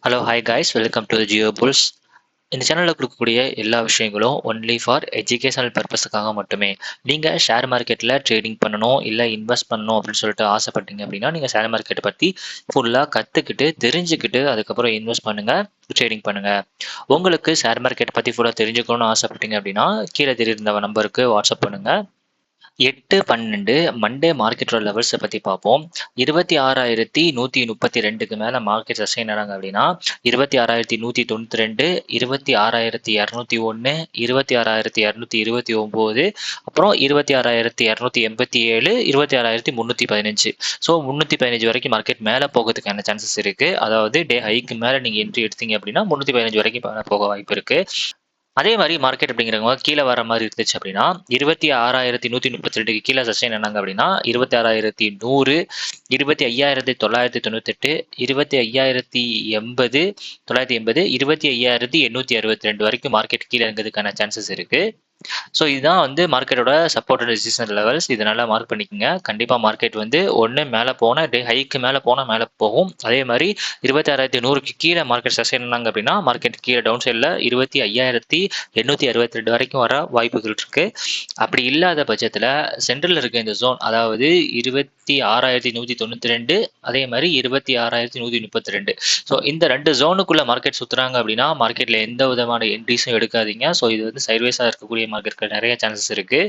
Hello hi guys, welcome to Jio bulls. இந்த சேனலில் கொடுக்கக்கூடிய எல்லா விஷயங்களும் ஒன்லி ஃபார் எஜுகேஷனல் பர்பஸுக்காக மட்டுமே. நீங்கள் ஷேர் மார்க்கெட்டில் ட்ரேடிங் பண்ணணும் இல்லை இன்வெஸ்ட் பண்ணணும் அப்படின்னு சொல்லிட்டு ஆசைப்பட்டீங்க அப்படின்னா நீங்கள் ஷேர் மார்க்கெட்டை பற்றி ஃபுல்லாக கற்றுக்கிட்டு தெரிஞ்சுக்கிட்டு அதுக்கப்புறம் இன்வெஸ்ட் பண்ணுங்கள், ட்ரேடிங் பண்ணுங்கள். உங்களுக்கு ஷேர் மார்க்கெட்டை பற்றி ஃபுல்லாக தெரிஞ்சுக்கணும்னு ஆசைப்பட்டீங்க அப்படின்னா கீழே தெரிந்த நம்பருக்கு வாட்ஸ்அப் பண்ணுங்கள். 8/12 மண்டே மார்க்கெட்டோட லெவல்ஸை பற்றி பார்ப்போம். 26,132க்கு மேலே மார்க்கெட் சஸ்டெயின் ஆனாங்க அப்படின்னா 26,192, 26,201, 26,229, அப்புறம் 26,287, 26,315. ஸோ 315 வரைக்கும் மார்க்கெட் மேலே போகிறதுக்கான சான்சஸ் இருக்குது. அதாவது டே ஹைக்கு மேலே நீங்கள் என்ட்ரி எடுத்தீங்க அப்படின்னா 315 வரைக்கும் போக வாய்ப்பு இருக்குது. அதே மாதிரி மார்க்கெட் அப்படிங்கிறவங்க கீழே வர மாதிரி இருந்துச்சு அப்படின்னா 26,132க்கு கீழே சஸ்டெயின் ஆனாங்க அப்படின்னா 26,100, 25,998, 25,080, 980, 25,862 வரைக்கும் மார்க்கெட் கீழே இருக்கிறதுக்கான சான்சஸ் இருக்கு. ஸோ இதுதான் வந்து மார்க்கெட்டோட சப்போர்ட் அண்ட் ரெசிஸ்டன்ஸ் லெவல்ஸ். இதனால மார்க் பண்ணிக்கோங்க. கண்டிப்பாக மார்க்கெட் வந்து ஒன்று மேலே போனால் டே ஹைக்கு மேலே போனால் மேலே போகும். அதே மாதிரி 26,100க்கு கீழே மார்க்கெட் சஸ்டெயின் ஆனாங்க அப்படின்னா மார்க்கெட் கீழே டவுன் சைடில் 25,862 வரைக்கும் வர வாய்ப்புகள் இருக்கு. அப்படி இல்லாத பட்சத்தில் சென்ட்ரல் இருக்க இந்த ஜோன், அதாவது 26,192, அதே மாதிரி 26,132. ஸோ இந்த ரெண்டு ஜோனுக்குள்ள மார்க்கெட் சுற்றுறாங்க அப்படின்னா மார்க்கெட்டில் எந்த விதமான என்ட்ரிஸும் எடுக்காதீங்க. ஸோ இது வந்து சைட்வேஸாக இருக்கக்கூடிய மார்க்கெட்டுக்கு நிறைய சான்சஸ் இருக்கு.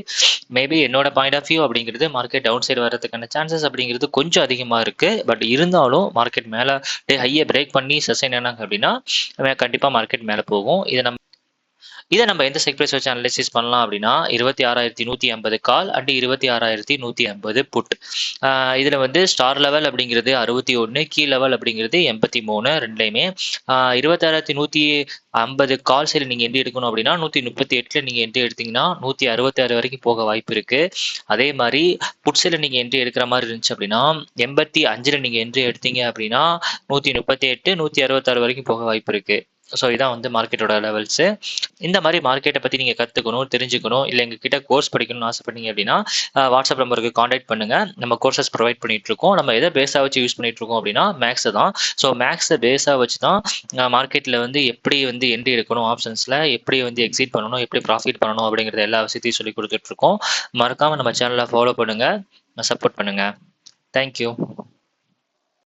மேபி என்னோட பாயிண்ட் ஆஃப் வியூ அப்படிங்கிறது மார்க்கெட் டவுன் சைடு வரதுக்கான சான்சஸ் அப்படிங்கிறது கொஞ்சம் அதிகமாக இருக்கு. பட் இருந்தாலும் மார்க்கெட் மேலே ஹையை பிரேக் பண்ணி சஸ்டெயின் ஆனாங்க அப்படின்னா கண்டிப்பாக மார்க்கெட் மேலே போகும். இதை நம்ம எந்த செக் ப்ரைஸ் வச்சு அனலைசிஸ் பண்ணலாம் அப்படின்னா 26,150 கால் அண்ட் 26,150 புட். இதில் வந்து ஸ்டார் லெவல் அப்படிங்கிறது 61, கீ லெவல் அப்படிங்கிறது 83 ரெண்டுலையுமே. 26,150 கால் சைடு நீங்கள் என்ட்ரி எடுக்கணும் அப்படின்னா 138 நீங்கள் என்ட்ரி எடுத்தீங்கன்னா 166 வரைக்கும் போக வாய்ப்பு இருக்கு. அதே மாதிரி புட் சைடில் நீங்கள் என்ட்ரி எடுக்கிற மாதிரி இருந்துச்சு அப்படின்னா 85 நீங்கள் என்ட்ரி எடுத்தீங்க அப்படின்னா 138, 166 வரைக்கும் போக வாய்ப்பு இருக்கு. ஸோ இதான் வந்து மார்க்கெட்டோட லெவல்ஸு. இந்த மாதிரி மார்க்கெட்டை பற்றி நீங்கள் கற்றுக்கணும், தெரிஞ்சுக்கணும், இல்லை எங்ககிட்ட கோர்ஸ் படிக்கணும்னு ஆசைப்பட்டீங்க அப்படின்னா வாட்ஸ்அப் நம்பருக்கு காண்டாக்ட் பண்ணுங்கள். நம்ம கோர்சஸ் ப்ரொவைட் பண்ணிகிட்ருக்கோம். நம்ம எதை பேஸாக வச்சு யூஸ் பண்ணிகிட்ருக்கோம் அப்படின்னா மேக்ஸை தான். ஸோ மேக்ஸை பேஸாக வச்சு தான் மார்க்கெட்டில் வந்து எப்படி வந்து என்ட்ரி எடுக்கணும், ஆப்ஷன்ஸில் எப்படி வந்து எக்ஸிட் பண்ணணும், எப்படி ப்ராஃபிட் பண்ணணும் அப்படிங்கிறத எல்லா விஷயத்தையும் சொல்லி கொடுத்துட்ருக்கோம். மறக்காமல் நம்ம சேனலை ஃபாலோ பண்ணுங்கள், சப்போர்ட் பண்ணுங்கள். தேங்க்யூ.